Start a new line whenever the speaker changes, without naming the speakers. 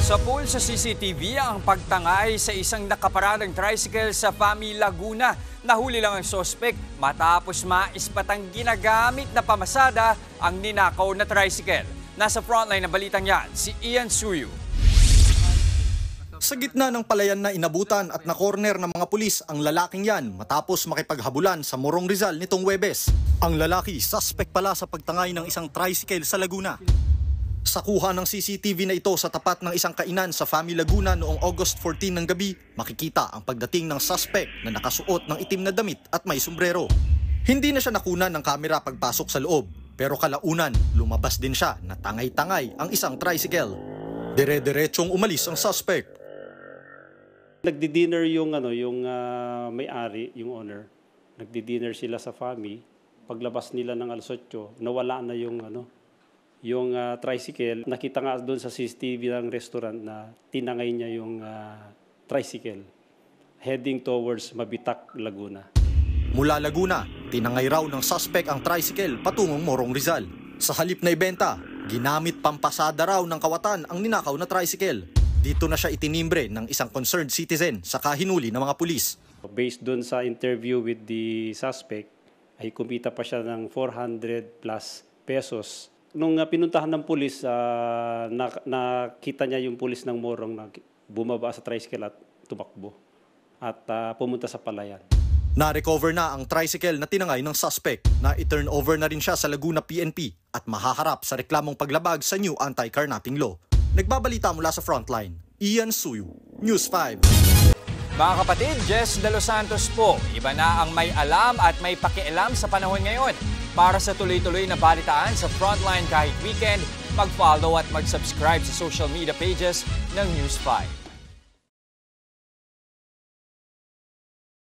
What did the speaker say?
Sa pool sa CCTV ang pagtangay sa isang nakaparadang tricycle sa Fami, Laguna. Nahuli lang ang sospek matapos maispatang ginagamit na pamasada ang ninakaw na tricycle. Nasa frontline ng balitang yan, si Ian Suyu.
Sa gitna ng palayan na inabutan at na-corner ng mga pulis ang lalaking yan matapos makipaghabulan sa Morong Rizal nitong Huwebes. Ang lalaki, suspect pala sa pagtangay ng isang tricycle sa Laguna. Sa kuha ng CCTV na ito sa tapat ng isang kainan sa Fami, Laguna noong August 14 ng gabi, makikita ang pagdating ng suspect na nakasuot ng itim na damit at may sombrero. Hindi na siya nakunan ng kamera pagpasok sa loob, pero kalaunan lumabas din siya na tangay-tangay ang isang tricycle. Dire-diretsong umalis ang suspect.
Nagdi-dinner yung may-ari, yung owner. Nagdi-dinner sila sa Fami. Paglabas nila ng alas 8, nawala na yung tricycle. Nakita nga doon sa CCTV ng restaurant na tinangay niya yung tricycle heading towards Mabitak, Laguna.
Mula Laguna, tinangay raw ng suspect ang tricycle patungong Morong Rizal. Sa halip na ibenta, ginamit pampasada raw ng kawatan ang ninakaw na tricycle. Dito na siya itinimbre ng isang concerned citizen sa kahinuli ng mga pulis.
Based doon sa interview with the suspect, ay kumita pa siya ng 400 plus pesos. Nung pinuntahan ng pulis, nakita niya yung pulis ng Morong na bumaba sa tricycle at tumakbo at pumunta sa palayan.
Na-recover na ang tricycle na tinangay ng suspect na i-turn over na rin siya sa Laguna PNP at mahaharap sa reklamong paglabag sa new anti-carnapping law. Nagbabalita mula sa Frontline, Ian Suyu, News 5.
Mga kapatid, Jess De Los Santos po. Iba na ang may alam at may pakialam sa panahon ngayon. Para sa tuloy-tuloy na balitaan sa Frontline kahit weekend, mag-follow at mag-subscribe sa social media pages ng News 5.